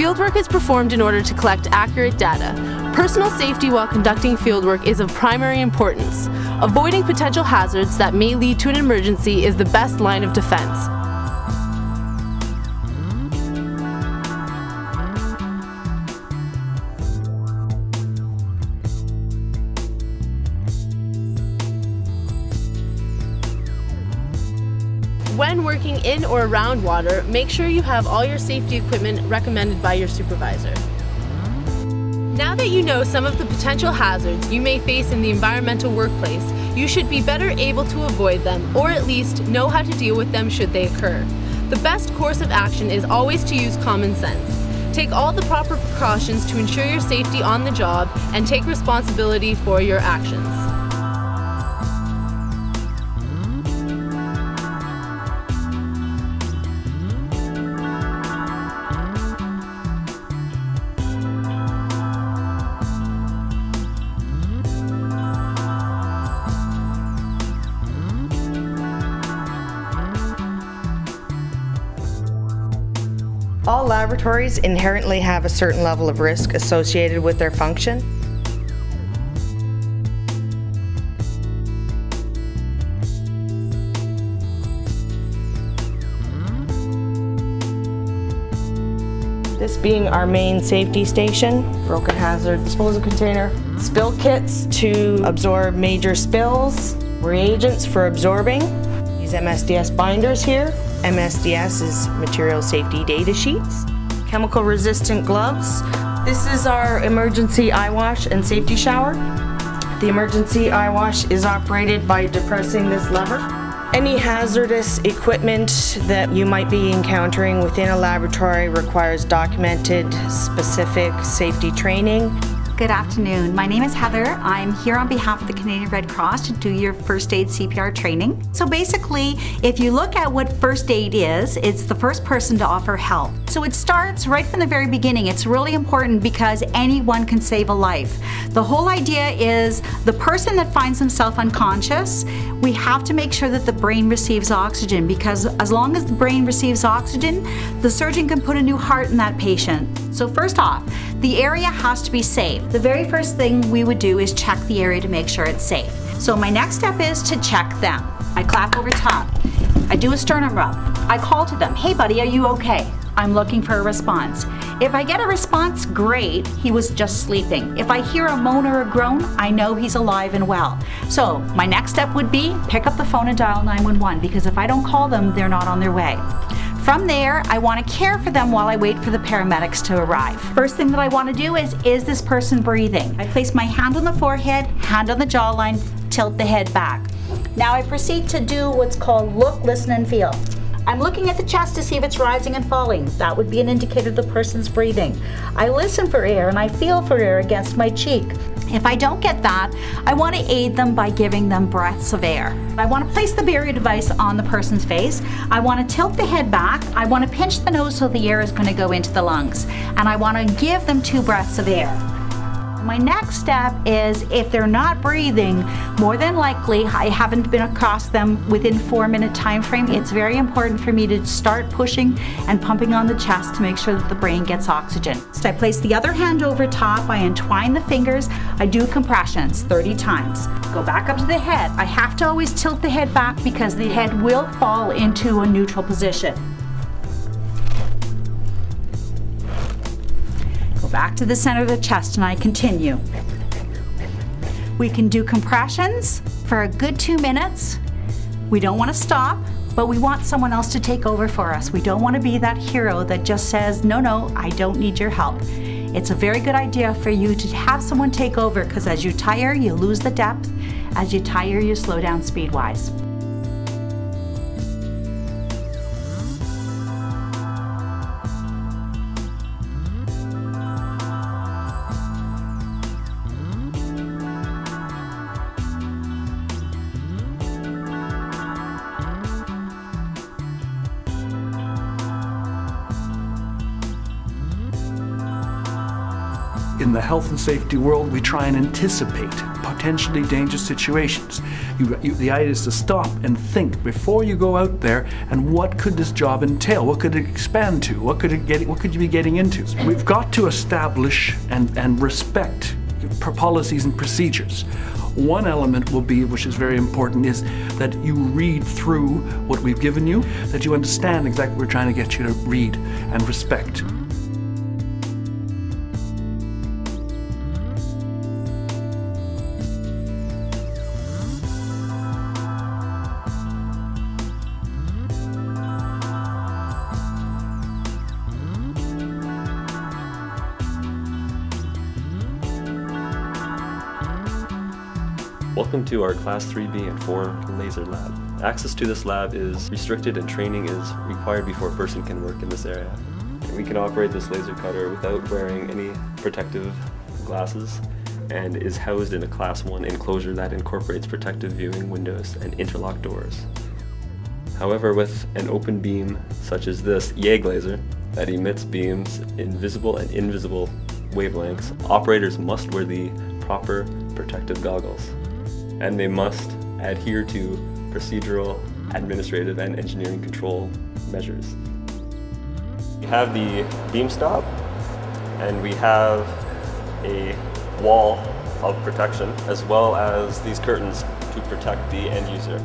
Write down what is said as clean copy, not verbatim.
Fieldwork is performed in order to collect accurate data. Personal safety while conducting fieldwork is of primary importance. Avoiding potential hazards that may lead to an emergency is the best line of defense. When working in or around water, make sure you have all your safety equipment recommended by your supervisor. Now that you know some of the potential hazards you may face in the environmental workplace, you should be better able to avoid them, or at least know how to deal with them should they occur. The best course of action is always to use common sense. Take all the proper precautions to ensure your safety on the job and take responsibility for your actions. All laboratories inherently have a certain level of risk associated with their function. This being our main safety station, broken hazard disposal container, spill kits to absorb major spills, reagents for absorbing, these MSDS binders here. MSDS is material safety data sheets. Chemical resistant gloves. This is our emergency eye wash and safety shower. The emergency eye wash is operated by depressing this lever. Any hazardous equipment that you might be encountering within a laboratory requires documented specific safety training. Good afternoon. My name is Heather. I'm here on behalf of the Canadian Red Cross to do your first aid CPR training. So basically, if you look at what first aid is, it's the first person to offer help. So it starts right from the very beginning. It's really important because anyone can save a life. The whole idea is the person that finds himself unconscious, we have to make sure that the brain receives oxygen, because as long as the brain receives oxygen, the surgeon can put a new heart in that patient. So first off, the area has to be safe. The very first thing we would do is check the area to make sure it's safe. So my next step is to check them. I clap over top. I do a sternum rub. I call to them, hey buddy, are you okay? I'm looking for a response. If I get a response, great, he was just sleeping. If I hear a moan or a groan, I know he's alive and well. So my next step would be pick up the phone and dial 911, because if I don't call them, they're not on their way. From there, I want to care for them while I wait for the paramedics to arrive. First thing that I want to do is this person breathing? I place my hand on the forehead, hand on the jawline, tilt the head back. Now I proceed to do what's called look, listen, and feel. I'm looking at the chest to see if it's rising and falling. That would be an indicator the person's breathing. I listen for air and I feel for air against my cheek. If I don't get that, I want to aid them by giving them breaths of air. I want to place the barrier device on the person's face. I want to tilt the head back. I want to pinch the nose so the air is going to go into the lungs. And I want to give them 2 breaths of air. My next step is, if they're not breathing, more than likely I haven't been across them within 4-minute time frame. It's very important for me to start pushing and pumping on the chest to make sure that the brain gets oxygen. So I place the other hand over top, I entwine the fingers, I do compressions 30 times. Go back up to the head. I have to always tilt the head back because the head will fall into a neutral position. Back to the center of the chest and I continue. We can do compressions for a good 2 minutes. We don't want to stop, but we want someone else to take over for us. We don't want to be that hero that just says, no, I don't need your help. It's a very good idea for you to have someone take over, because as you tire, you lose the depth. As you tire, you slow down speed-wise. In the health and safety world, we try and anticipate potentially dangerous situations. The idea is to stop and think before you go out there, and what could this job entail? What could it expand to? What could you be getting into? We've got to establish and respect policies and procedures. One element will be, which is very important, is that you read through what we've given you, that you understand exactly what we're trying to get you to read and respect. Welcome to our Class 3B and 4 laser lab. Access to this lab is restricted and training is required before a person can work in this area. We can operate this laser cutter without wearing any protective glasses and is housed in a Class 1 enclosure that incorporates protective viewing windows and interlock doors. However, with an open beam such as this YAG laser that emits beams in visible and invisible wavelengths, operators must wear the proper protective goggles, and they must adhere to procedural, administrative, and engineering control measures. We have the beam stop, and we have a wall of protection, as well as these curtains to protect the end user.